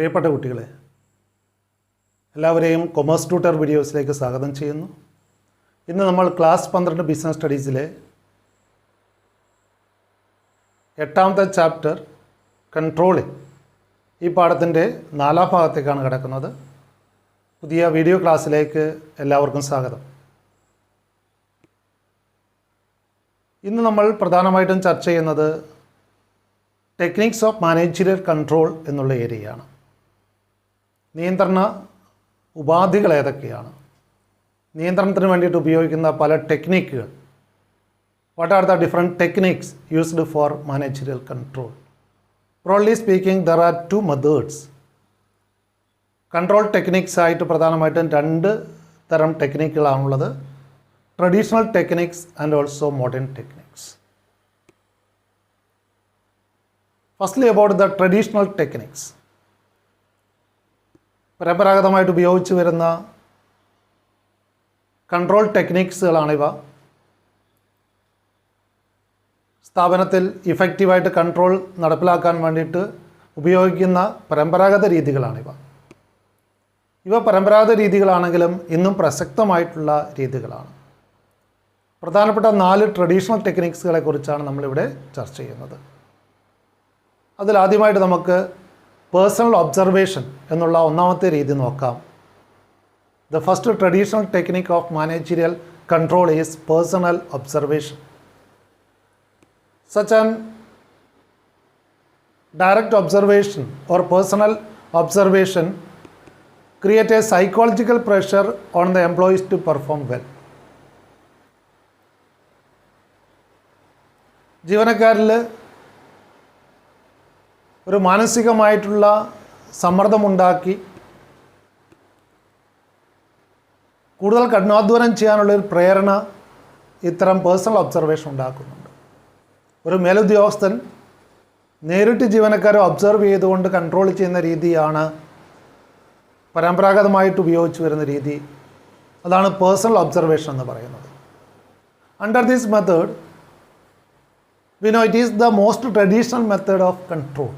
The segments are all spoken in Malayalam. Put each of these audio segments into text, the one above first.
പ്രിയപ്പെട്ട കുട്ടികളെ, എല്ലാവരെയും കൊമേഴ്സ് ട്യൂട്ടർ വീഡിയോസിലേക്ക് സ്വാഗതം ചെയ്യുന്നു. ഇന്ന് നമ്മൾ ക്ലാസ് 12 ബിസിനസ് സ്റ്റഡീസിലെ 8ാമത്തെ ചാപ്റ്റർ കൺട്രോളിംഗ് ഈ പാഠത്തിൻ്റെ 4ാം ഭാഗത്തേക്കാണ് കിടക്കുന്നത്. പുതിയ വീഡിയോ ക്ലാസ്സിലേക്ക് എല്ലാവർക്കും സ്വാഗതം. ഇന്ന് നമ്മൾ പ്രധാനമായിട്ടും ചർച്ച ചെയ്യുന്നത് ടെക്നിക്സ് ഓഫ് മാനേജറിയൽ കൺട്രോൾ എന്നുള്ള ഏരിയയാണ്. നിയന്ത്രണ ഉപാധികൾ ഏതൊക്കെയാണ്, നിയന്ത്രണത്തിന് വേണ്ടിയിട്ട് ഉപയോഗിക്കുന്ന പല ടെക്നിക്കുകൾ, what are the different techniques used for managerial control. broadly speaking, there are two methods. Control techniques ആയിട്ട് പ്രധാനമായിട്ടും 2 തരം ടെക്നിക്കുകളാണുള്ളത്: traditional techniques and also modern techniques. Firstly about the traditional techniques. പരമ്പരാഗതമായിട്ട് ഉപയോഗിച്ച് വരുന്ന കൺട്രോൾ ടെക്നിക്സുകളാണിവ. സ്ഥാപനത്തിൽ ഇഫക്റ്റീവായിട്ട് കൺട്രോൾ നടപ്പിലാക്കാൻ വേണ്ടിയിട്ട് ഉപയോഗിക്കുന്ന പരമ്പരാഗത രീതികളാണിവ. ഇവ പരമ്പരാഗത രീതികളാണെങ്കിലും ഇന്നും പ്രസക്തമായിട്ടുള്ള രീതികളാണ്. പ്രധാനപ്പെട്ട 4 ട്രഡീഷണൽ ടെക്നിക്സുകളെ കുറിച്ചാണ് നമ്മളിവിടെ ചർച്ച ചെയ്യുന്നത്. അതിലാദ്യമായിട്ട് നമുക്ക് പേഴ്സണൽ ഒബ്സർവേഷൻ എന്നുള്ള ഒന്നാമത്തെ രീതി നോക്കാം. The first traditional technique of managerial control is personal observation. Such an direct observation or personal observation create a psychological pressure on the employees to perform well. ജീവനക്കാരിൽ ഒരു മാനസികമായിട്ടുള്ള സമ്മർദ്ദമുണ്ടാക്കി കൂടുതൽ കഠിനാധ്വാനം ചെയ്യാനുള്ളൊരു പ്രേരണ ഇത്തരം പേഴ്സണൽ ഒബ്സർവേഷൻ ഉണ്ടാക്കുന്നുണ്ട്. ഒരു മേലുദ്യോഗസ്ഥൻ നേരിട്ട് ജീവനക്കാരെ ഒബ്സർവ് ചെയ്തുകൊണ്ട് കൺട്രോൾ ചെയ്യുന്ന രീതിയാണ് പരമ്പരാഗതമായിട്ട് ഉപയോഗിച്ച് വരുന്ന രീതി. അതാണ് പേഴ്സണൽ ഒബ്സർവേഷൻ എന്ന് പറയുന്നത്. Under this method we know it is the most traditional method of control.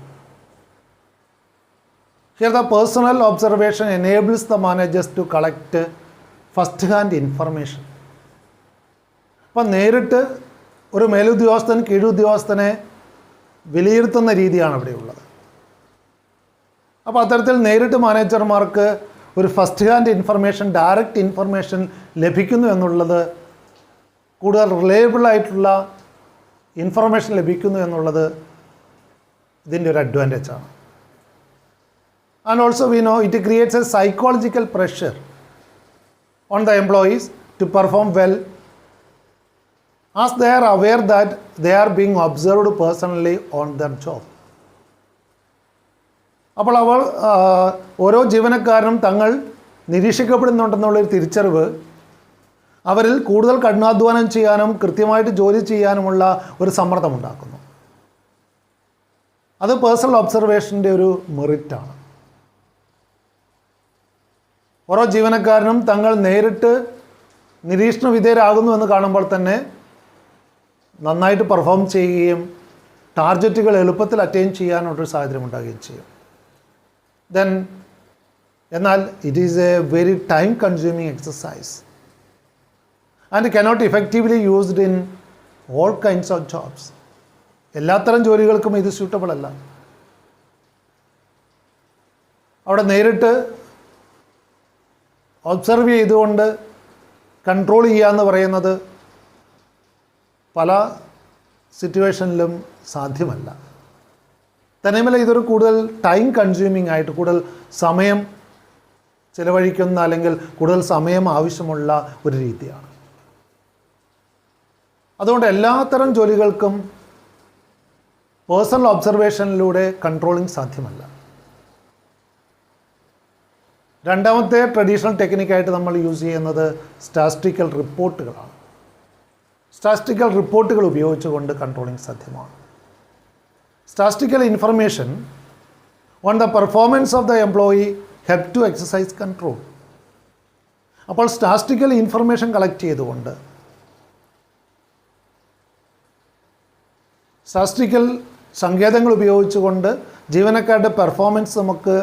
Here the personal observation enables the managers to collect first-hand information. അപ്പം നേരിട്ട് ഒരു മേലുദ്യോഗസ്ഥൻ കീഴുദ്യോഗസ്ഥനെ വിലയിരുത്തുന്ന രീതിയാണ് ഇവിടെയുള്ളത്. അപ്പോൾ അത്തരത്തിൽ നേരിട്ട് മാനേജർമാർക്ക് ഒരു first hand information, direct information ലഭിക്കുന്നു എന്നുള്ളത്, കൂടുതൽ റിലയബിൾ ആയിട്ടുള്ള ഇൻഫർമേഷൻ ലഭിക്കുന്നു എന്നുള്ളത് ഇതിൻ്റെ ഒരു അഡ്വാൻറ്റേജാണ്. And also we know it creates a psychological pressure on the employees to perform well as they are aware that they are being observed personally on their job. അപ്പോൾ ഓരോ ജീവനക്കാരനും തങ്ങൾ നിരീക്ഷിക്കപ്പെടുന്നുണ്ടെന്നുള്ളൊരു തിരിച്ചറിവ് അവരിൽ കൂടുതൽ കഠിനാധ്വാനം ചെയ്യാനും കൃത്യമായിട്ട് ജോലി ചെയ്യാനുമുള്ള ഒരു സമ്മർദ്ദമുണ്ടാക്കുന്നു. അത് പേഴ്സണൽ ഒബ്സർവേഷൻ്റെ ഒരു മെറിറ്റാണ്. ഓരോ ജീവനക്കാരനും തങ്ങൾ നേരിട്ട് നിരീക്ഷണ വിധേയരാകുന്നു എന്ന് കാണുമ്പോൾ തന്നെ നന്നായിട്ട് പെർഫോം ചെയ്യുകയും ടാർഗറ്റുകൾ എളുപ്പത്തിൽ അറ്റൈൻ ചെയ്യാനുള്ളൊരു സാഹചര്യം ഉണ്ടാകുകയും ചെയ്യും. എന്നാൽ it is A very time consuming exercise and cannot effectively used in all kinds of jobs. എല്ലാത്തരം ജോലികൾക്കും ഇത് സ്യൂട്ടബിൾ അല്ല. അവിടെ നേരിട്ട് ഒബ്സർവ് ചെയ്തുകൊണ്ട് കൺട്രോൾ ചെയ്യുക എന്ന് പറയുന്നത് പല സിറ്റുവേഷനിലും സാധ്യമല്ല. തന്നെയുമല്ല, ഇതൊരു കൂടുതൽ ടൈം കൺസ്യൂമിങ് ആയിട്ട് കൂടുതൽ സമയം ചിലവഴിക്കുന്ന അല്ലെങ്കിൽ കൂടുതൽ സമയം ആവശ്യമുള്ള ഒരു രീതിയാണ്. അതുകൊണ്ട് എല്ലാത്തരം ജോലികൾക്കും പേഴ്സണൽ ഒബ്സർവേഷനിലൂടെ കൺട്രോളിങ് സാധ്യമല്ല. രണ്ടാമത്തെ ട്രഡീഷണൽ ടെക്നിക്കായിട്ട് നമ്മൾ യൂസ് ചെയ്യുന്നത് സ്റ്റാറ്റിസ്റ്റിക്കൽ റിപ്പോർട്ടുകളാണ്. സ്റ്റാറ്റിസ്റ്റിക്കൽ റിപ്പോർട്ടുകൾ ഉപയോഗിച്ചുകൊണ്ട് കൺട്രോളിംഗ് സാധ്യമാണ്. Statistical information on the performance of the employee help to exercise control. അപ്പോൾ സ്റ്റാറ്റിസ്റ്റിക്കൽ ഇൻഫർമേഷൻ കളക്ട് ചെയ്തുകൊണ്ട്, സ്റ്റാറ്റിസ്റ്റിക്കൽ സങ്കേതങ്ങൾ ഉപയോഗിച്ചുകൊണ്ട് ജീവനക്കാരുടെ പെർഫോമൻസ് നമുക്ക്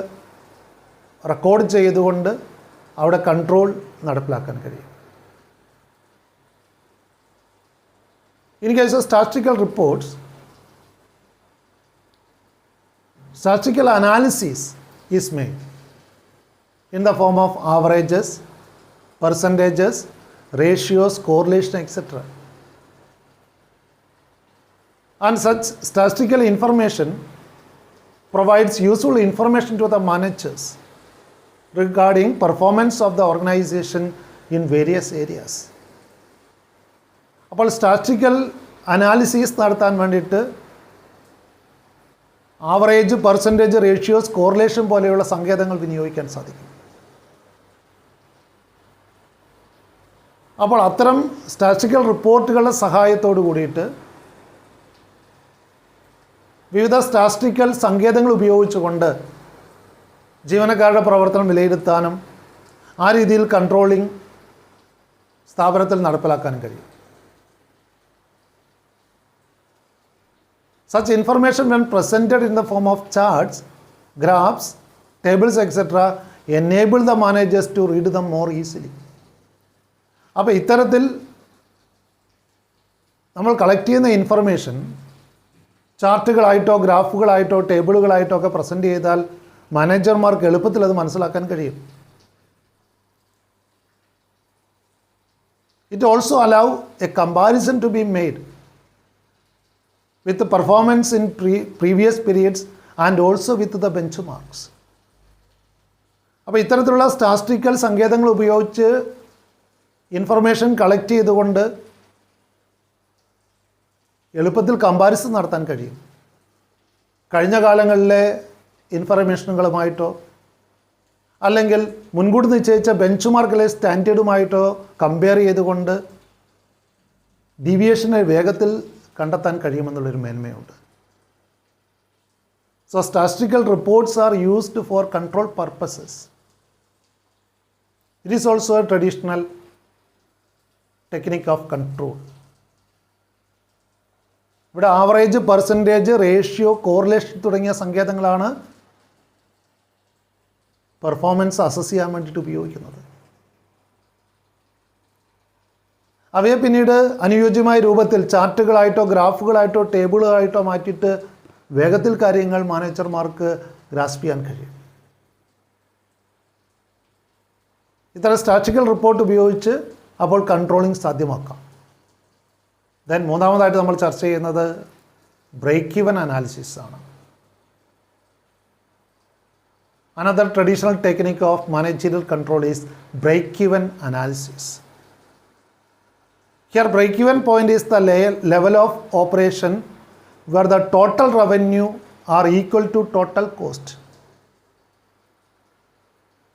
റെക്കോർഡ് ചെയ്തുകൊണ്ട് അവിടെ കൺട്രോൾ നടപ്പിലാക്കാൻ കഴിയും. In case of statistical reports, statistical analysis is made in the form of averages, percentages, ratios, correlation, etc. And such statistical information provides useful information to the managers regarding performance of the organization in various areas. അപ്പോൾ സ്റ്റാറ്റിസ്റ്റിക്കൽ അനാലിസിസ് നടത്താൻ വേണ്ടിയിട്ട് ആവറേജ്, പെർസെൻറ്റേജ്, റേഷ്യോസ്, കോറിലേഷൻ പോലെയുള്ള സങ്കേതങ്ങൾ വിനിയോഗിക്കാൻ സാധിക്കും. അപ്പോൾ അത്തരം സ്റ്റാറ്റിസ്റ്റിക്കൽ റിപ്പോർട്ടുകളുടെ സഹായത്തോടു കൂടിയിട്ട് വിവിധ സ്റ്റാറ്റിസ്റ്റിക്കൽ സങ്കേതങ്ങൾ ഉപയോഗിച്ചുകൊണ്ട് ജീവനക്കാരുടെ പ്രവർത്തനം വിലയിരുത്താനും ആ രീതിയിൽ കൺട്രോളിംഗ് സ്ഥാപനത്തിൽ നടപ്പിലാക്കാനും കഴിയും. Such information when presented in the form of charts, graphs, tables, etc. enable the managers to read them more easily. അപ്പോൾ ഇത്തരത്തിൽ നമ്മൾ കളക്ട് ചെയ്യുന്ന ഇൻഫർമേഷൻ ചാർട്ടുകളായിട്ടോ ഗ്രാഫുകളായിട്ടോ ടേബിളുകളായിട്ടോ ഒക്കെ പ്രസൻറ്റ് ചെയ്താൽ മാനേജർമാർക്ക് എളുപ്പത്തിൽ അത് മനസ്സിലാക്കാൻ കഴിയും. It also allow a comparison to be made with the performance in previous periods and also with the benchmarks. അപ്പോൾ ഇത്തരത്തിലുള്ള സ്റ്റാറ്റിസ്റ്റിക്കൽ സങ്കേതങ്ങൾ ഉപയോഗിച്ച് ഇൻഫർമേഷൻ കളക്ട് ചെയ്തുകൊണ്ട് എളുപ്പത്തിൽ കമ്പാരിസൺ നടത്താൻ കഴിയും. കഴിഞ്ഞ കാലങ്ങളിലെ ഇൻഫർമേഷനുകളുമായിട്ടോ അല്ലെങ്കിൽ മുൻകൂട്ടി നിശ്ചയിച്ച ബെഞ്ച് മാർക്കിലെ സ്റ്റാൻഡേർഡുമായിട്ടോ കമ്പയർ ചെയ്തുകൊണ്ട് ഡീവിയേഷനെ വേഗത്തിൽ കണ്ടെത്താൻ കഴിയുമെന്നുള്ളൊരു മേന്മയുണ്ട്. So statistical reports are used for control purposes. It is also a traditional technique of control. ഇവിടെ ആവറേജ്, പെർസെൻറ്റേജ്, റേഷ്യോ, കോറിലേഷൻ തുടങ്ങിയ സങ്കേതങ്ങളാണ് പെർഫോമൻസ് അസസ് ചെയ്യാൻ വേണ്ടിയിട്ട് ഉപയോഗിക്കുന്നത്. അവയെ പിന്നീട് അനുയോജ്യമായ രൂപത്തിൽ ചാർട്ടുകളായിട്ടോ ഗ്രാഫുകളായിട്ടോ ടേബിളുകളായിട്ടോ മാറ്റിയിട്ട് വേഗത്തിൽ കാര്യങ്ങൾ മാനേജർമാർക്ക് ഗ്രാസ്പ് ചെയ്യാൻ കഴിയും. ഇത്തരം സ്റ്റാറ്റിസ്റ്റിക്കൽ റിപ്പോർട്ട് ഉപയോഗിച്ച് അപ്പോൾ കൺട്രോളിംഗ് സാധ്യമാക്കാം. ദെൻ മൂന്നാമതായിട്ട് നമ്മൾ ചർച്ച ചെയ്യുന്നത് ബ്രേക്ക് ഈവൻ അനാലിസിസ് ആണ്. Another traditional technique of managerial control is break-even analysis. Here break-even point is the level of operation where the total revenue are equal to total cost.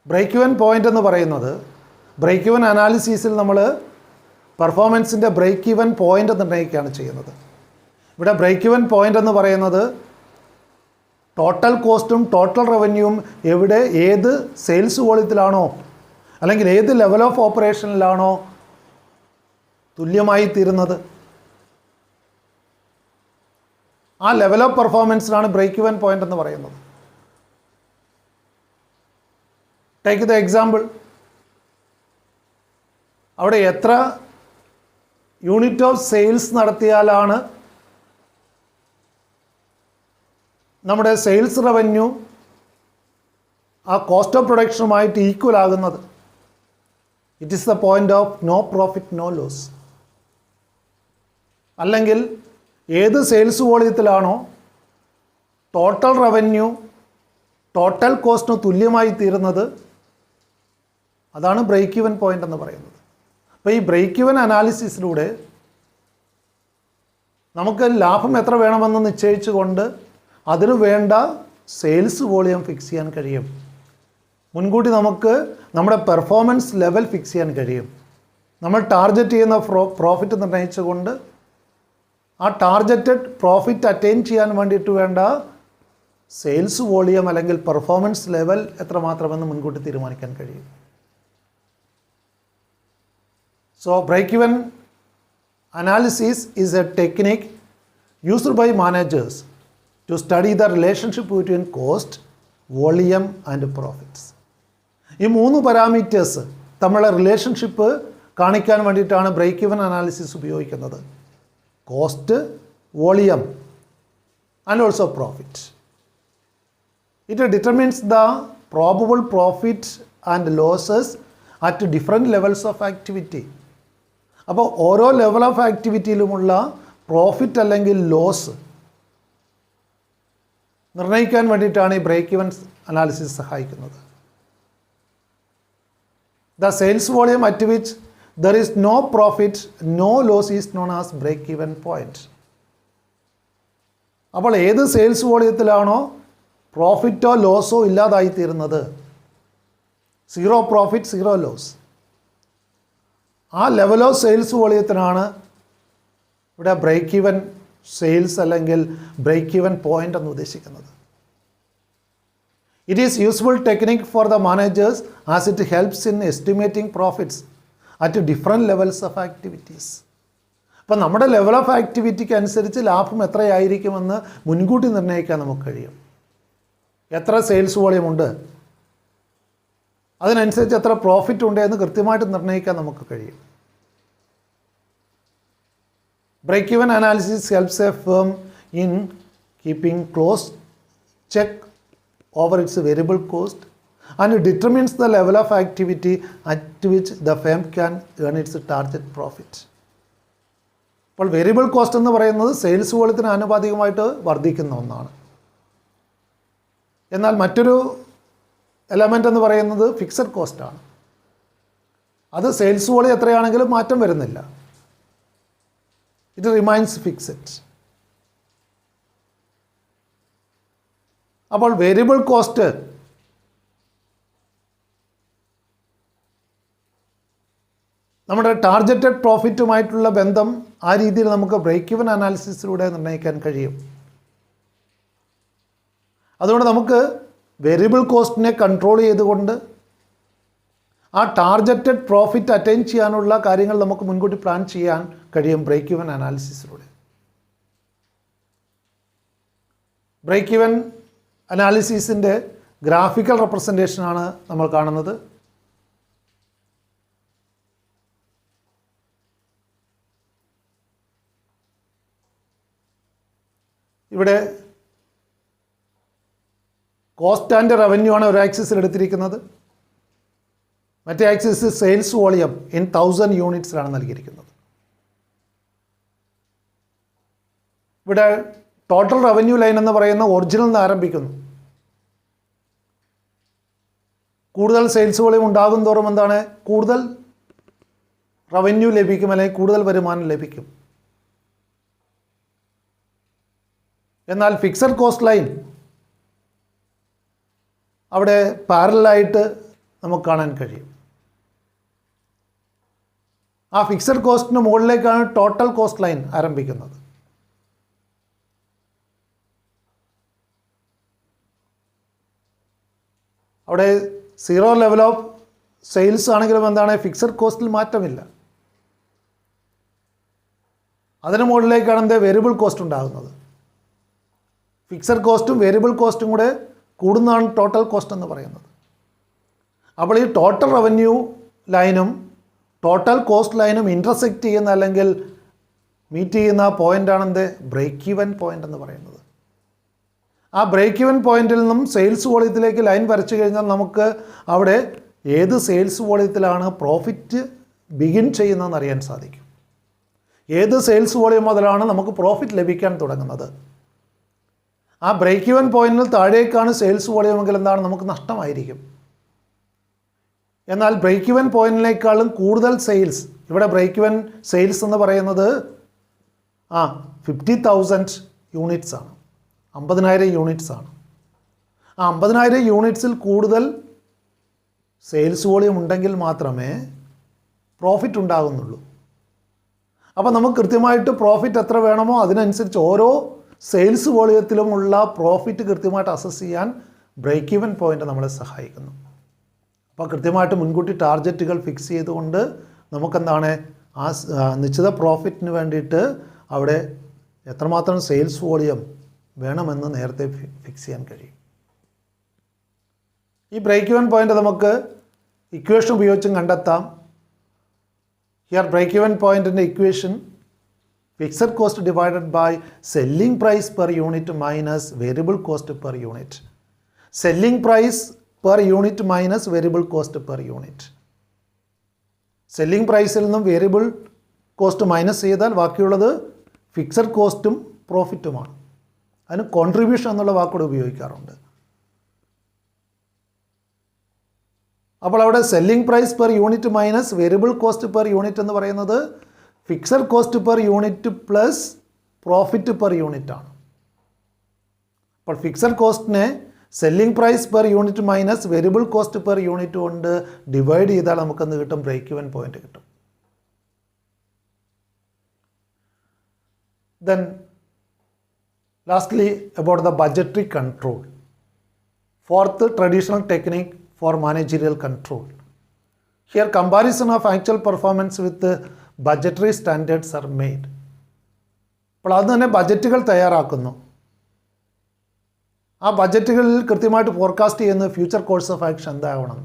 Break-even point എന്ന് പറയുന്നത് break-even അനാലിസിസിൽ നമ്മൾ പെർഫോമൻസിൻ്റെ break-even point നിർണ്ണയിക്കുകയാണ് ചെയ്യുന്നത്. ഇവിടെ break-even point എന്ന് പറയുന്നത് ടോട്ടൽ കോസ്റ്റും ടോട്ടൽ റവന്യൂവും എവിടെ ഏത് സെയിൽസ് വോളിയത്തിലാണോ അല്ലെങ്കിൽ ഏത് ലെവൽ ഓഫ് ഓപ്പറേഷനിലാണോ തുല്യമായി തീരുന്നത് ആ ലെവൽ ഓഫ് പെർഫോമൻസിനാണ് ബ്രേക്ക് ഇവൻ പോയിന്റ് എന്ന് പറയുന്നത്. ടേക്ക് ദ എക്സാമ്പിൾ, അവിടെ എത്ര യൂണിറ്റ് ഓഫ് സെയിൽസ് നടത്തിയാലാണ് നമ്മുടെ സെയിൽസ് റവന്യൂ ആ കോസ്റ്റ് ഓഫ് പ്രൊഡക്ഷനുമായിട്ട് ഈക്വൽ ആകുന്നത്. It is the point of no profit no loss. അല്ലെങ്കിൽ ഏത് സെയിൽസ് വോളിയത്തിലാണോ ടോട്ടൽ റവന്യൂ ടോട്ടൽ കോസ്റ്റിന് തുല്യമായി തീരുന്നത് അതാണ് ബ്രേക്ക് ഇവൻ പോയിന്റ് എന്ന് പറയുന്നത്. അപ്പോൾ ഈ ബ്രേക്ക് ഇവൻ അനാലിസിസിലൂടെ നമുക്ക് ലാഭം എത്ര വേണമെന്ന് നിശ്ചയിച്ചുകൊണ്ട് അതിന് വേണ്ട സെയിൽസ് വോളിയം ഫിക്സ് ചെയ്യാൻ കഴിയും. മുൻകൂട്ടി നമുക്ക് നമ്മുടെ പെർഫോമൻസ് ലെവൽ ഫിക്സ് ചെയ്യാൻ കഴിയും. നമ്മൾ ടാർഗറ്റ് ചെയ്യുന്ന പ്രോഫിറ്റ് നിർണ്ണയിച്ചുകൊണ്ട് ആ ടാർഗറ്റഡ് പ്രോഫിറ്റ് അറ്റൈൻ ചെയ്യാൻ വേണ്ടിയിട്ട് വേണ്ട സെയിൽസ് വോളിയം അല്ലെങ്കിൽ പെർഫോമൻസ് ലെവൽ എത്രമാത്രമെന്ന് മുൻകൂട്ടി തീരുമാനിക്കാൻ കഴിയും. So break even analysis is a technique used by managers to study the relationship between cost, volume and profits. ഈ 3 പാരാമീറ്റേഴ്സ് തമ്മിലുള്ള റിലേഷൻഷിപ്പ് കാണിക്കാൻ വേണ്ടിയിട്ടാണ് ബ്രേക്ക് ഈവൻ അനാലിസിസ് ഉപയോഗിക്കുന്നത്. Cost, volume and also profit. It determines the probable profit and losses at different levels of activity. അപ്പോൾ ഓരോ ലെവൽ ഓഫ് ആക്ടിവിറ്റിയിലുമുള്ള പ്രോഫിറ്റ് അല്ലെങ്കിൽ ലോസ് നിർണ്ണയിക്കാൻ വേണ്ടിയിട്ടാണ് ഈ ബ്രേക്ക് ഈവൻ അനാലിസിസ് സഹായിക്കുന്നത്. The sales volume at which there is no profit, no loss is known as break-even point. അപ്പോൾ ഏത് സെയിൽസ് വോളിയത്തിലാണോ പ്രോഫിറ്റോ ലോസോ ഇല്ലാതായിത്തീരുന്നത്, 0 പ്രോഫിറ്റ് 0 ലോസ്, ആ ലെവൽ ഓഫ് സെയിൽസ് വോളിയത്തിനാണ് ഇവിടെ ബ്രേക്ക് ഈവൻ സെയിൽസ് അല്ലെങ്കിൽ ബ്രേക്ക് ഈവൻ പോയിൻ്റ് എന്ന് ഉദ്ദേശിക്കുന്നത്. It is useful technique for the managers as it helps in estimating profits at different levels of activities. അപ്പോൾ നമ്മുടെ ലെവൽ ഓഫ് ആക്ടിവിറ്റിക്ക് അനുസരിച്ച് ലാഭം എത്രയായിരിക്കുമെന്ന് മുൻകൂട്ടി നിർണ്ണയിക്കാൻ നമുക്ക് കഴിയും. എത്ര സെയിൽസ് വോളിയം ഉണ്ട്, അതിനനുസരിച്ച് എത്ര പ്രോഫിറ്റ് ഉണ്ട് എന്ന് കൃത്യമായിട്ട് നിർണ്ണയിക്കാൻ നമുക്ക് കഴിയും. Break even analysis helps a firm in keeping close check over its variable cost and determines the level of activity at which the firm can earn its target profit. അപ്പോൾ വേരിയബിൾ കോസ്റ്റ് എന്ന് പറയുന്നത് സെയിൽസ് വോളിയത്തിന് ആനുപാതികമായിട്ട് വർദ്ധിക്കുന്ന ഒന്നാണ്. എന്നാൽ മറ്റൊരു എലമെൻ്റ് എന്ന് പറയുന്നത് ഫിക്സഡ് കോസ്റ്റാണ്. അത് സെയിൽസ് വോളിയം എത്രയാണെങ്കിലും മാറ്റം വരുന്നില്ല, ഇറ്റ് റിമൈൻസ് ഫിക്സഡ്. അപ്പോൾ വേരിയബിൾ കോസ്റ്റ് നമ്മുടെ ടാർഗറ്റഡ് പ്രോഫിറ്റുമായിട്ടുള്ള ബന്ധം ആ രീതിയിൽ നമുക്ക് ബ്രേക്ക് ഈവൻ അനാലിസിസിലൂടെ നിർണ്ണയിക്കാൻ കഴിയും. അതുകൊണ്ട് നമുക്ക് വേരിയബിൾ കോസ്റ്റിനെ കൺട്രോൾ ചെയ്തുകൊണ്ട് ആ ടാർഗറ്റഡ് പ്രോഫിറ്റ് അറ്റൈൻ ചെയ്യാനുള്ള കാര്യങ്ങൾ നമുക്ക് മുൻകൂട്ടി പ്ലാൻ ചെയ്യാൻ കഴിയും ബ്രേക്ക് ഈവൻ അനാലിസിസിലൂടെ. ബ്രേക്ക് ഈവൻ അനാലിസിസിൻ്റെ ഗ്രാഫിക്കൽ റെപ്രസെൻറ്റേഷനാണ് നമ്മൾ കാണുന്നത്. ഇവിടെ കോസ്റ്റ് ആൻഡ് റവന്യൂ ആണ് ഒരു ആക്സിസിൽ എടുത്തിരിക്കുന്നത്, മറ്റേ ആക്സിസ് സെയിൽസ് വോളിയം ഇൻ 1000 യൂണിറ്റ്സിലാണ് നൽകിയിരിക്കുന്നത്. ഇവിടെ ടോട്ടൽ റവന്യൂ ലൈൻ എന്ന് പറയുന്ന ഒറിജിനൽ നിന്ന് ആരംഭിക്കുന്നു. കൂടുതൽ സെയിൽസ് വോളിയം ഉണ്ടാകും തോറും എന്താണ്, കൂടുതൽ റവന്യൂ ലഭിക്കും, അല്ലെങ്കിൽ കൂടുതൽ വരുമാനം ലഭിക്കും. എന്നാൽ ഫിക്സഡ് കോസ്റ്റ് ലൈൻ അവിടെ പാരലായിട്ട് നമുക്ക് കാണാൻ കഴിയും. ആ ഫിക്സഡ് കോസ്റ്റിന് മുകളിലേക്കാണ് ടോട്ടൽ കോസ്റ്റ് ലൈൻ ആരംഭിക്കുന്നത്. അവിടെ 0 ലെവൽ ഓഫ് സെയിൽസ് ആണെങ്കിലും എന്താണ്, ഫിക്സഡ് കോസ്റ്റിൽ മാറ്റമില്ല. അതിന് മുകളിലേക്കാണ് എന്ത് വേരിയബിൾ കോസ്റ്റ് ഉണ്ടാകുന്നത്. ഫിക്സഡ് കോസ്റ്റും വേരിയബിൾ കോസ്റ്റും കൂടെ കൂടുന്നതാണ് ടോട്ടൽ കോസ്റ്റ് എന്ന് പറയുന്നത്. അപ്പോൾ ഈ ടോട്ടൽ റവന്യൂ ലൈനും ടോട്ടൽ കോസ്റ്റ് ലൈനും ഇൻ്റർസെക്റ്റ് ചെയ്യുന്ന അല്ലെങ്കിൽ മീറ്റ് ചെയ്യുന്ന പോയിൻ്റാണ് എന്ത് ബ്രേക്ക് ഈവൻ പോയിൻ്റ് എന്ന് പറയുന്നത്. ആ ബ്രേക്ക് ഈവൻ പോയിന്റിൽ നിന്നും സെയിൽസ് വോളിയത്തിലേക്ക് ലൈൻ വരച്ചു കഴിഞ്ഞാൽ നമുക്ക് അവിടെ ഏത് സെയിൽസ് വോളിയത്തിലാണ് പ്രോഫിറ്റ് ബിഗിൻ ചെയ്യുന്നതെന്ന് അറിയാൻ സാധിക്കും. ഏത് സെയിൽസ് വോളിയം മുതലാണ് നമുക്ക് പ്രോഫിറ്റ് ലഭിക്കാൻ തുടങ്ങുന്നത്. ആ ബ്രേക്ക് ഈവൻ പോയിന്റിൽ താഴേക്കാണ് സെയിൽസ് വോളിയമെങ്കിൽ എന്താണ്, നമുക്ക് നഷ്ടമായിരിക്കും. എന്നാൽ ബ്രേക്ക് ഈവൻ പോയിന്റിനേക്കാളും കൂടുതൽ സെയിൽസ്, ഇവിടെ ബ്രേക്ക് ഈവൻ സെയിൽസ് എന്ന് പറയുന്നത് 50,000 യൂണിറ്റ്സ് ആണ്, 50,000 യൂണിറ്റ്സ് ആണ്. ആ 50,000 യൂണിറ്റ്സിൽ കൂടുതൽ സെയിൽസ് വോളിയം ഉണ്ടെങ്കിൽ മാത്രമേ പ്രോഫിറ്റ് ഉണ്ടാകുന്നുള്ളൂ. അപ്പോൾ നമുക്ക് കൃത്യമായിട്ട് പ്രോഫിറ്റ് എത്ര വേണമോ അതിനനുസരിച്ച് ഓരോ സെയിൽസ് വോളിയത്തിലുമുള്ള പ്രോഫിറ്റ് കൃത്യമായിട്ട് അസസ് ചെയ്യാൻ ബ്രേക്ക് ഈവൻ പോയിൻ്റ് നമ്മളെ സഹായിക്കുന്നു. അപ്പോൾ കൃത്യമായിട്ട് മുൻകൂട്ടി ടാർഗറ്റുകൾ ഫിക്സ് ചെയ്തുകൊണ്ട് നമുക്കെന്താണ് ആ നിശ്ചിത പ്രോഫിറ്റിന് വേണ്ടിയിട്ട് അവിടെ എത്രമാത്രം സെയിൽസ് വോളിയം വേണമെന്ന് നേരത്തെ ഫിക്സ് ചെയ്യാൻ കഴിയും. ഈ ബ്രേക്ക് ഈവൻ പോയിൻ്റ് നമുക്ക് ഇക്വേഷൻ ഉപയോഗിച്ചും കണ്ടെത്താം. ഹിയർ ബ്രേക്ക് ഈവൻ പോയിൻറ്റിൻ്റെ equation fixed cost divided by selling price per unit minus variable cost per unit. Selling price per unit minus variable cost per unit. Selling പ്രൈസിൽ നിന്നും വേരിയബിൾ കോസ്റ്റ് മൈനസ് ചെയ്താൽ ബാക്കിയുള്ളത് ഫിക്സഡ് കോസ്റ്റും പ്രോഫിറ്റുമാണ്. അതിന് കോൺട്രിബ്യൂഷൻ എന്നുള്ള വാക്കുകൂടെ ഉപയോഗിക്കാറുണ്ട്. അപ്പോൾ അവിടെ selling price per unit minus variable cost per unit എന്ന് പറയുന്നത് fixed cost per unit plus profit per unit ആണ്. അപ്പോൾ ഫിക്സഡ് കോസ്റ്റിനെ selling price per unit minus variable cost per unit കൊണ്ട് ഡിവൈഡ് ചെയ്താൽ നമുക്കെന്ത് കിട്ടും? ബ്രേക്ക് ഈവൻ പോയിന്റ് കിട്ടും. Then lastly about the budgetary control. Fourth traditional technique for managerial control. Here comparison of actual performance with the budgetary standards are made. അപ്പോൾ അത് തന്നെ ബജറ്റുകൾ തയ്യാറാക്കുന്നു. ആ ബജറ്റുകളിൽ കൃത്യമായിട്ട് ഫോർകാസ്റ്റ് ചെയ്യുന്ന ഫ്യൂച്ചർ കോഴ്സ് ഓഫ് ആക്ഷൻ എന്താവണം,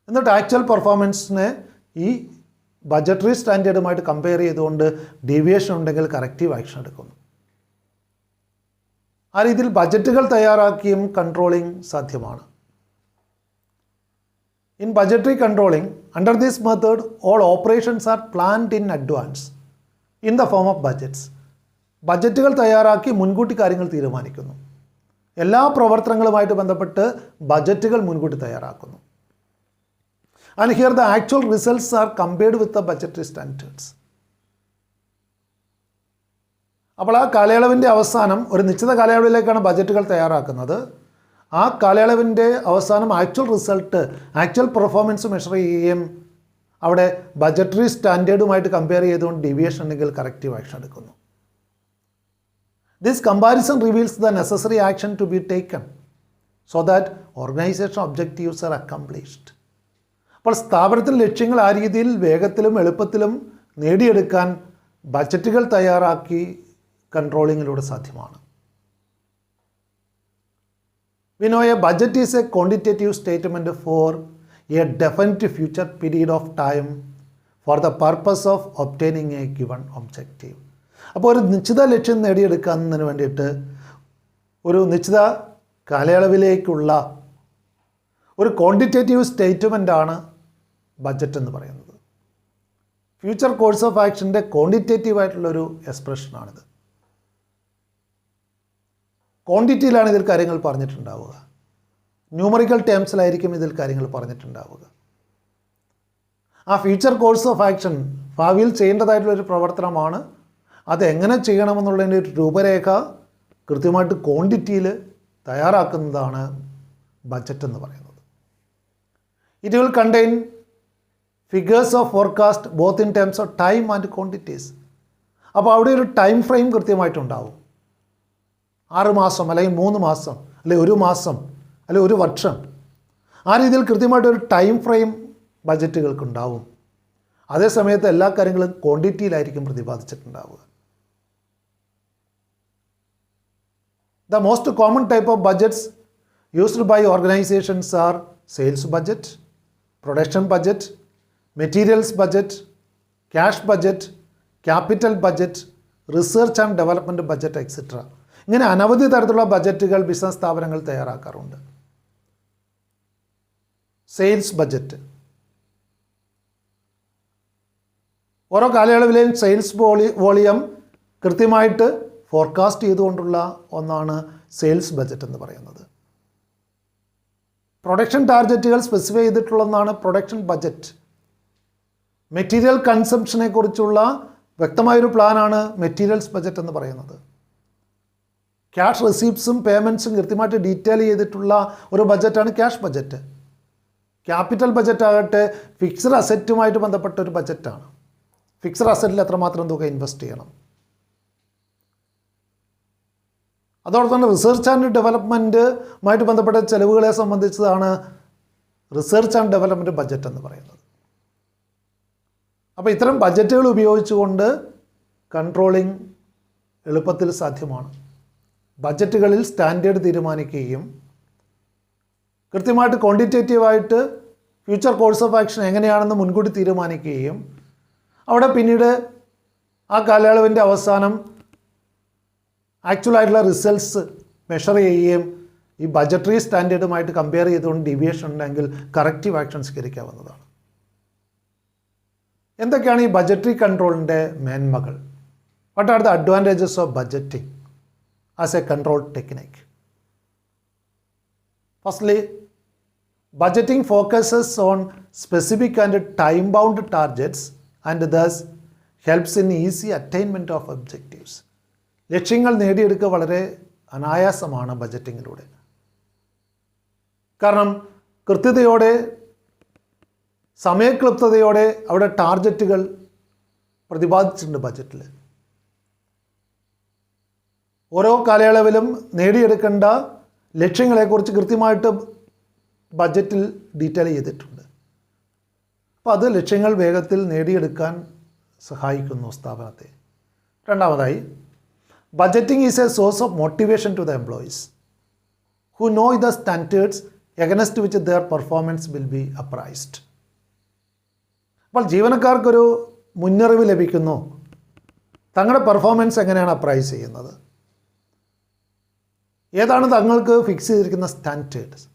എന്നിട്ട് ആക്ച്വൽ പെർഫോമൻസിനെ ഈ ബജറ്ററി സ്റ്റാൻഡേർഡുമായിട്ട് കമ്പയർ ചെയ്തുകൊണ്ട് ഡീവിയേഷൻ ഉണ്ടെങ്കിൽ കറക്റ്റീവ് ആക്ഷൻ എടുക്കുന്നു. ആ രീതിയിൽ ബജറ്റുകൾ തയ്യാറാക്കിയും കൺട്രോളിംഗ് സാധ്യമാണ്. In budgetary controlling under this method all operations are planned in advance in the form of budgets. ബജറ്റുകൾ തയ്യാറാക്കി മുൻകൂട്ടി കാര്യങ്ങൾ തീരുമാനിക്കുന്നു. എല്ലാ പ്രവർത്തനങ്ങളുമായിട്ട് ബന്ധപ്പെട്ട് ബജറ്റുകൾ മുൻകൂട്ടി തയ്യാറാക്കുന്നു. And here the actual results are compared with the budgetary standards. അപ്പോൾ ആ കാലയളവിൻ്റെ അവസാനം ഒരു നിശ്ചിത കാലയളവിലേക്കാണ് ബജറ്റുകൾ തയ്യാറാക്കുന്നത്. ആ കാലയളവിൻ്റെ അവസാനം actual result, actual performance measure ചെയ്യുകയും അവിടെ ബജറ്ററി സ്റ്റാൻഡേർഡുമായിട്ട് കമ്പയർ ചെയ്തുകൊണ്ട് ഡീവിയേഷൻ ഉണ്ടെങ്കിൽ കറക്റ്റീവ് ആക്ഷൻ എടുക്കുന്നു. This comparison reveals the necessary action to be taken so that organisation objectives are accomplished. അപ്പോൾ സ്ഥാപനത്തിലെ ലക്ഷ്യങ്ങൾ ആ രീതിയിൽ വേഗത്തിലും എളുപ്പത്തിലും നേടിയെടുക്കാൻ ബജറ്റുകൾ തയ്യാറാക്കി കൺട്രോളിങ്ങിലൂടെ സാധ്യമാണ്. We know a budget is a quantitative statement for a definite future period of time for the purpose of obtaining a given objective. അപ്പോൾ ഒരു നിശ്ചിത ലക്ഷ്യം നേടിയെടുക്കുന്നതിന് വേണ്ടിയിട്ട് ഒരു നിശ്ചിത കാലയളവിലേക്കുള്ള ഒരു ക്വാണ്ടിറ്റേറ്റീവ് സ്റ്റേറ്റ്മെൻ്റാണ് ബജറ്റ് എന്ന് പറയുന്നത്. ഫ്യൂച്ചർ കോഴ്സ് ഓഫ് ആക്ഷൻ്റെ ക്വാണ്ടിറ്റേറ്റീവ് ആയിട്ടുള്ളൊരു എക്സ്പ്രഷനാണിത്. ക്വാണ്ടിറ്റിയിലാണ് ഇതിൽ കാര്യങ്ങൾ പറഞ്ഞിട്ടുണ്ടാവുക, ന്യൂമറിക്കൽ ടേംസിലായിരിക്കും ഇതിൽ കാര്യങ്ങൾ പറഞ്ഞിട്ടുണ്ടാവുക. ആ ഫ്യൂച്ചർ കോഴ്സ് ഓഫ് ആക്ഷൻ ഭാവിയിൽ ചെയ്യേണ്ടതായിട്ടുള്ളൊരു പ്രവർത്തനമാണ്. അതെങ്ങനെ ചെയ്യണമെന്നുള്ളതിൻ്റെ ഒരു രൂപരേഖ കൃത്യമായിട്ട് ക്വാണ്ടിറ്റിയിൽ തയ്യാറാക്കുന്നതാണ് ബജറ്റ് എന്ന് പറയുന്നത്. It will contain figures of forecast both in terms of time and quantities. അപ്പോൾ അവിടെ ഒരു ടൈം ഫ്രെയിം കൃത്യമായിട്ടുണ്ടാവും. 6 മാസം അല്ലെങ്കിൽ 3 മാസം അല്ലെങ്കിൽ 1 മാസം അല്ലെങ്കിൽ 1 വർഷം, ആ രീതിയിൽ കൃത്യമായിട്ടൊരു ടൈം ഫ്രെയിം ബജറ്റുകൾക്കുണ്ടാവും. അതേസമയത്ത് എല്ലാ കാര്യങ്ങളും ക്വാണ്ടിറ്റിയിലായിരിക്കും പ്രതിപാദിച്ചിട്ടുണ്ടാവുക. The most common type of budgets used by organizations are sales budget, production budget, materials budget, cash budget, capital budget, research and development budget, etc. ഇങ്ങനെ അനവധി തരത്തിലുള്ള ബജറ്റുകൾ ബിസിനസ് സ്ഥാപനങ്ങൾ തയ്യാറാക്കാറുണ്ട്. സെയിൽസ് ബജറ്റ് ഓരോ കാലയളവിലെയും സെയിൽസ് വോളിയം കൃത്യമായിട്ട് ഫോർകാസ്റ്റ് ചെയ്തുകൊണ്ടുള്ള ഒന്നാണ് സെയിൽസ് ബജറ്റ് എന്ന് പറയുന്നത്. പ്രൊഡക്ഷൻ ടാർഗറ്റുകൾ സ്പെസിഫൈ ചെയ്തിട്ടുള്ളതാണ് പ്രൊഡക്ഷൻ ബജറ്റ്. മെറ്റീരിയൽ കൺസംഷനെ കുറിച്ചുള്ള വ്യക്തമായൊരു പ്ലാനാണ് മെറ്റീരിയൽസ് ബജറ്റ് എന്ന് പറയുന്നത്. ക്യാഷ് റെസീപ്റ്റ്സും പേയ്മെൻറ്റ്സും കൃത്യമായിട്ട് ഡീറ്റെയിൽ ചെയ്തിട്ടുള്ള ഒരു ബജറ്റാണ് ക്യാഷ് ബജറ്റ്. ക്യാപിറ്റൽ ബജറ്റ് ആകട്ടെ ഫിക്സഡ് അസറ്റുമായിട്ട് ബന്ധപ്പെട്ട ഒരു ബജറ്റാണ്. ഫിക്സഡ് അസറ്റിൽ എത്രമാത്രം തുക ഇൻവെസ്റ്റ് ചെയ്യണം. അതോടൊപ്പം തന്നെ റിസർച്ച് ആൻഡ് ഡെവലപ്മെൻറ്റുമായിട്ട് ബന്ധപ്പെട്ട ചെലവുകളെ സംബന്ധിച്ചതാണ് റിസർച്ച് ആൻഡ് ഡെവലപ്മെൻറ്റ് ബജറ്റ് എന്ന് പറയുന്നത്. അപ്പോൾ ഇത്തരം ബജറ്റുകൾ ഉപയോഗിച്ചുകൊണ്ട് കൺട്രോളിംഗ് എളുപ്പത്തിൽ സാധ്യമാണ്. ബജറ്റുകളിൽ സ്റ്റാൻഡേർഡ് തീരുമാനിക്കുകയും കൃത്യമായിട്ട് ക്വാണ്ടിറ്റേറ്റീവായിട്ട് ഫ്യൂച്ചർ കോഴ്സ് ഓഫ് ആക്ഷൻ എങ്ങനെയാണെന്ന് മുൻകൂട്ടി തീരുമാനിക്കുകയും അവിടെ പിന്നീട് ആ കാലയളവിൻ്റെ അവസാനം ആക്ച്വലായിട്ടുള്ള റിസൾട്ട്സ് മെഷർ ചെയ്യുകയും ഈ ബജറ്ററി സ്റ്റാൻഡേർഡുമായിട്ട് കമ്പയർ ചെയ്തുകൊണ്ട് ഡീവിയേഷൻ ഉണ്ടെങ്കിൽ കറക്റ്റീവ് ആക്ഷൻ സ്വീകരിക്കാവുന്നതാണ്. എന്തൊക്കെയാണ് ഈ ബജറ്ററി കൺട്രോളിൻ്റെ മേന്മകൾ? What are the advantages of budgeting as a control technique? Firstly, budgeting focuses on specific and time-bound targets and thus helps in easy attainment of objectives. ലക്ഷ്യങ്ങൾ നേടിയെടുക്കുക വളരെ അനായാസമാണ് ബജറ്റിങ്ങിലൂടെ. കാരണം കൃത്യതയോടെ, സമയക്ലിപ്തതയോടെ അവിടെ ടാർഗറ്റുകൾ പ്രതിപാദിച്ചിട്ടുണ്ട് ബജറ്റിൽ. ഓരോ കാലയളവിലും നേടിയെടുക്കേണ്ട ലക്ഷ്യങ്ങളെക്കുറിച്ച് കൃത്യമായിട്ട് ബജറ്റിൽ ഡീറ്റെയിൽ ചെയ്തിട്ടുണ്ട്. അപ്പോൾ അത് ലക്ഷ്യങ്ങൾ വേഗത്തിൽ നേടിയെടുക്കാൻ സഹായിക്കുന്നു സ്ഥാപനത്തെ. രണ്ടാമതായി, budgeting is a source of motivation to the employees who know the standards against which their performance will be appraised. അപ്പോൾ ജീവനക്കാർക്കൊരു മുന്നറിവ് ലഭിക്കുന്നു, തങ്ങളുടെ പെർഫോമൻസ് എങ്ങനെയാണ് അപ്രൈസ് ചെയ്യുന്നത്, ഏതാണ് തങ്ങൾക്ക് ഫിക്സ് ചെയ്തിരിക്കുന്ന സ്റ്റാൻഡേർഡ്സ്.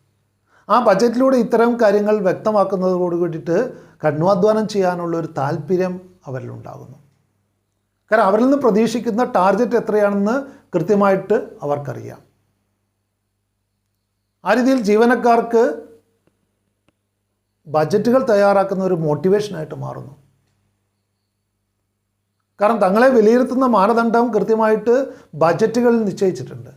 ആ ബജറ്റിലൂടെ ഇത്തരം കാര്യങ്ങൾ വ്യക്തമാക്കുന്നതോട് കൂടിയിട്ട് കഠിനാധ്വാനം ചെയ്യാനുള്ളൊരു താല്പര്യം അവരിലുണ്ടാകുന്നു. കാരണം അവരിൽ നിന്ന് പ്രതീക്ഷിക്കുന്ന ടാർഗറ്റ് എത്രയാണെന്ന് കൃത്യമായിട്ട് അവർക്കറിയാം. ആ രീതിയിൽ ജീവനക്കാർക്ക് ബജറ്റുകൾ തയ്യാറാക്കുന്ന ഒരു മോട്ടിവേഷനായിട്ട് മാറുന്നു. കാരണം തങ്ങളെ വിലയിരുത്തുന്ന മാനദണ്ഡം കൃത്യമായിട്ട് ബജറ്റുകളിൽ നിശ്ചയിച്ചിട്ടുണ്ട്.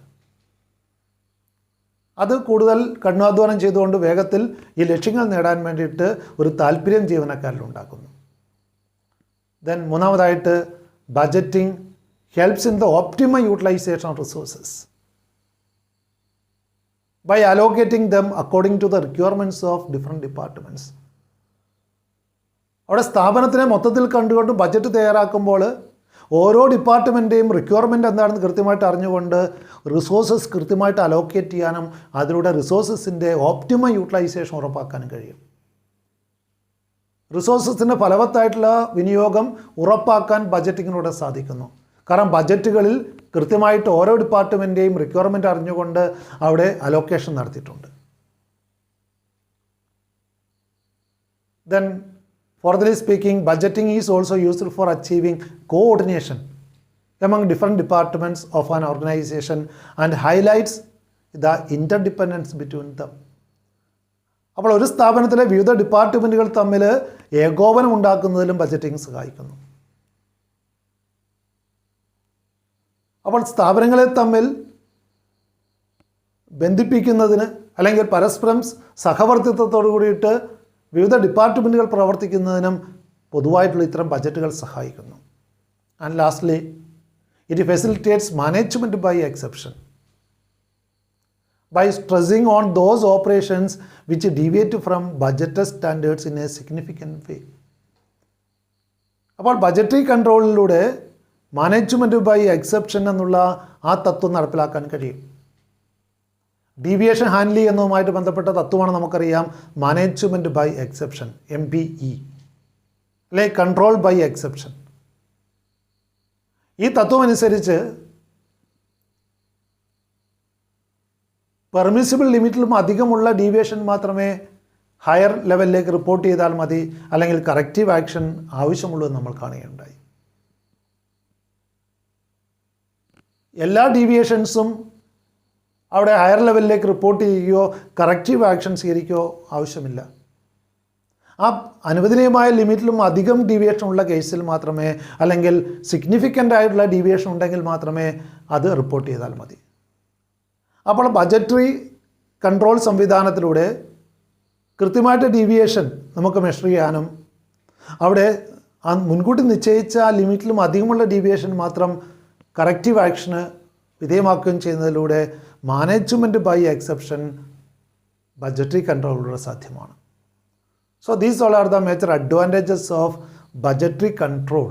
അത് കൂടുതൽ കഠിനാധ്വാനം ചെയ്തുകൊണ്ട് വേഗത്തിൽ ഈ ലക്ഷ്യങ്ങൾ നേടാൻ വേണ്ടിയിട്ട് ഒരു താല്പര്യം ജീവനക്കാരിലുണ്ടാക്കുന്നു. ദെൻ മൂന്നാമതായിട്ട്, budgeting helps in the optimum utilisation of resources by allocating them according to the requirements of different departments. അവിടെ സ്ഥാപനത്തിനെ മൊത്തത്തിൽ കണ്ടുകൊണ്ട് ബജറ്റ് തയ്യാറാക്കുമ്പോൾ ഓരോ ഡിപ്പാർട്ട്മെൻറ്റേയും റിക്വയർമെൻറ്റ് എന്താണെന്ന് കൃത്യമായിട്ട് അറിഞ്ഞുകൊണ്ട് റിസോഴ്സസ് കൃത്യമായിട്ട് അലോക്കേറ്റ് ചെയ്യാനും അതിലൂടെ റിസോഴ്സസിൻ്റെ ഓപ്റ്റിമം യൂട്ടിലൈസേഷൻ ഉറപ്പാക്കാനും കഴിയും. റിസോഴ്സസിൻ്റെ ഫലവത്തായിട്ടുള്ള വിനിയോഗം ഉറപ്പാക്കാൻ ബജറ്റിങ്ങിലൂടെ സാധിക്കുന്നു. കാരണം ബജറ്റുകളിൽ കൃത്യമായിട്ട് ഓരോ ഡിപ്പാർട്ട്മെൻറ്റേയും റിക്വയർമെൻറ്റ് അറിഞ്ഞുകൊണ്ട് അവിടെ അലോക്കേഷൻ നടത്തിയിട്ടുണ്ട്. Then furtherly speaking, budgeting is also useful for achieving coordination among different departments of an organization and highlights the interdependence between them. അപ്പോൾ ഒരു സ്ഥാപനത്തിലെ വിവിധ ഡിപ്പാർട്ട്മെൻറ്റുകൾ തമ്മിൽ ഏകോപനം ഉണ്ടാക്കുന്നതിലും ബജറ്റിംഗ് സഹായിക്കുന്നു. അപ്പോൾ സ്ഥാപനങ്ങളെ തമ്മിൽ ബന്ധിപ്പിക്കുന്നതിന് അല്ലെങ്കിൽ പരസ്പരം സഹവർത്തിത്വത്തോടു കൂടിയിട്ട് വിവിധ ഡിപ്പാർട്ട്മെൻറ്റുകൾ പ്രവർത്തിക്കുന്നതിനും പൊതുവായിട്ടുള്ള ഇത്തരം ബജറ്റുകൾ സഹായിക്കുന്നു. And lastly, it facilitates management by exception by stressing on those operations which deviate from budgeted standards in a significant way. അപ്പോൾ ബജറ്ററി കൺട്രോളിലൂടെ മാനേജ്മെൻറ്റ് ബൈ എക്സെപ്ഷൻ എന്നുള്ള ആ തത്വം നടപ്പിലാക്കാൻ കഴിയും. ഡീവിയേഷൻ ഹാൻഡിൽ ചെയ്യുന്നതുമായിട്ട് ബന്ധപ്പെട്ട തത്വമാണ് നമുക്കറിയാം മാനേജ്മെൻറ്റ് ബൈ എക്സെപ്ഷൻ, MBE, അല്ലെ കൺട്രോൾ ബൈ എക്സെപ്ഷൻ. ഈ തത്വം അനുസരിച്ച് പെർമിസിബിൾ ലിമിറ്റിലും അധികമുള്ള ഡീവിയേഷൻ മാത്രമേ ഹയർ ലെവലിലേക്ക് റിപ്പോർട്ട് ചെയ്താൽ മതി, അല്ലെങ്കിൽ കറക്റ്റീവ് ആക്ഷൻ ആവശ്യമുള്ളൂ എന്ന് നമ്മൾ കാണുകയുണ്ടായി. എല്ലാ ഡീവിയേഷൻസും അവിടെ ഹയർ ലെവലിലേക്ക് റിപ്പോർട്ട് ചെയ്യുകയോ കറക്റ്റീവ് ആക്ഷൻ സ്വീകരിക്കുകയോ ആവശ്യമില്ല. ആ അനുവദനീയമായ ലിമിറ്റിലും അധികം ഡീവിയേഷൻ ഉള്ള കേസിൽ മാത്രമേ, അല്ലെങ്കിൽ സിഗ്നിഫിക്കൻ്റ് ആയിട്ടുള്ള ഡീവിയേഷൻ ഉണ്ടെങ്കിൽ മാത്രമേ അത് റിപ്പോർട്ട് ചെയ്താൽ മതി. അപ്പോൾ ബജറ്ററി കൺട്രോൾ സംവിധാനത്തിലൂടെ കൃത്യമായിട്ട് ഡീവിയേഷൻ നമുക്ക് മെഷർ ചെയ്യാനും അവിടെ ആ മുൻകൂട്ടി നിശ്ചയിച്ച ആ ലിമിറ്റിലും അധികമുള്ള ഡീവിയേഷൻ മാത്രം കറക്റ്റീവ് ആക്ഷന് വിധേയമാക്കുകയും ചെയ്യുന്നതിലൂടെ മാനേജ്മെൻറ്റ് ബൈ എക്സെപ്ഷൻ ബജറ്ററി കൺട്രോളിലൂടെ സാധ്യമാണ്. So these all are the major advantages of budgetary control.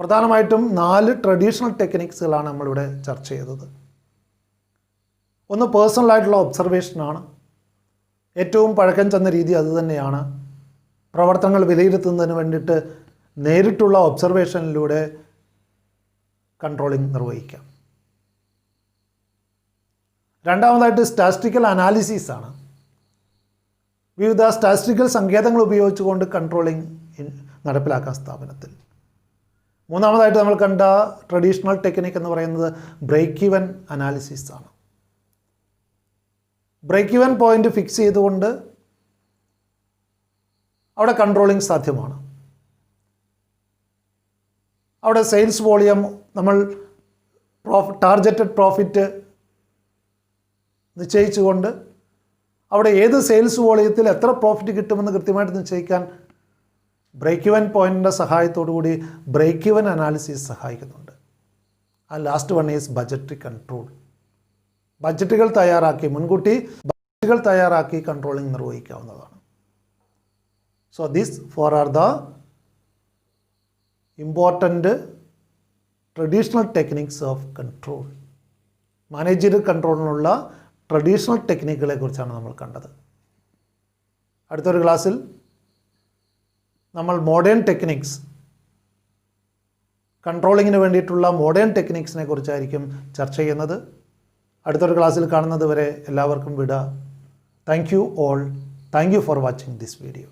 പ്രധാനമായിട്ടും 4 ട്രഡീഷണൽ ടെക്നിക്സുകളാണ് നമ്മളിവിടെ ചർച്ച ചെയ്തത്. ഒന്ന് പേഴ്സണലായിട്ടുള്ള ഒബ്സർവേഷനാണ്. ഏറ്റവും പഴക്കം ചെന്ന രീതി അതുതന്നെയാണ്. പ്രവർത്തനങ്ങൾ വിലയിരുത്തുന്നതിന് വേണ്ടിയിട്ട് നേരിട്ടുള്ള ഒബ്സർവേഷനിലൂടെ കൺട്രോളിംഗ് നിർവഹിക്കാം. രണ്ടാമതായിട്ട് സ്റ്റാറ്റിസ്റ്റിക്കൽ അനാലിസിസ് ആണ്. വിവിധ സ്റ്റാറ്റിസ്റ്റിക്കൽ സങ്കേതങ്ങൾ ഉപയോഗിച്ചുകൊണ്ട് കൺട്രോളിംഗ് നടപ്പിലാക്കാം സ്ഥാപനത്തിൽ. മൂന്നാമതായിട്ട് നമ്മൾ കണ്ട ട്രഡീഷണൽ ടെക്നിക്ക് എന്ന് പറയുന്നത് ബ്രേക്ക് ഈവൻ അനാലിസിസ് ആണ്. ബ്രേക്ക് ഈവൻ പോയിന്റ് ഫിക്സ് ചെയ്തുകൊണ്ട് അവിടെ കൺട്രോളിംഗ് സാധ്യമാണ്. അവിടെ സെയിൽസ് വോളിയം നമ്മൾ ടാർഗറ്റഡ് പ്രോഫിറ്റ് നിശ്ചയിച്ചുകൊണ്ട് അവിടെ ഏത് സെയിൽസ് വോളിയത്തിൽ എത്ര പ്രോഫിറ്റ് കിട്ടുമെന്ന് കൃത്യമായിട്ട് നിശ്ചയിക്കാൻ ബ്രേക്ക് ഈവൻ പോയിൻറ്റിൻ്റെ സഹായത്തോടു കൂടി ബ്രേക്ക് ഈവൻ അനാലിസിസ് സഹായിക്കുന്നുണ്ട്. ആ last one is budgetary control. ബജറ്റുകൾ തയ്യാറാക്കി മുൻകൂട്ടി ബജറ്റുകൾ തയ്യാറാക്കി കൺട്രോളിംഗ് നിർവഹിക്കാവുന്നതാണ്. So these four are the important traditional techniques of control. Managerial കൺട്രോളിനുള്ള ട്രഡീഷണൽ ടെക്നിക്കുകളെ കുറിച്ചാണ് നമ്മൾ കണ്ടത്. അടുത്തൊരു ക്ലാസ്സിൽ നമ്മൾ മോഡേൺ ടെക്നിക്സ്, കൺട്രോളിങ്ങിന് വേണ്ടിയിട്ടുള്ള മോഡേൺ ടെക്നിക്സിനെ കുറിച്ചായിരിക്കും ചർച്ച ചെയ്യുന്നത്. അടുത്തൊരു ക്ലാസ്സിൽ കാണുന്നത് വരെ എല്ലാവർക്കും വിട. Thank you all. Thank you for watching this video.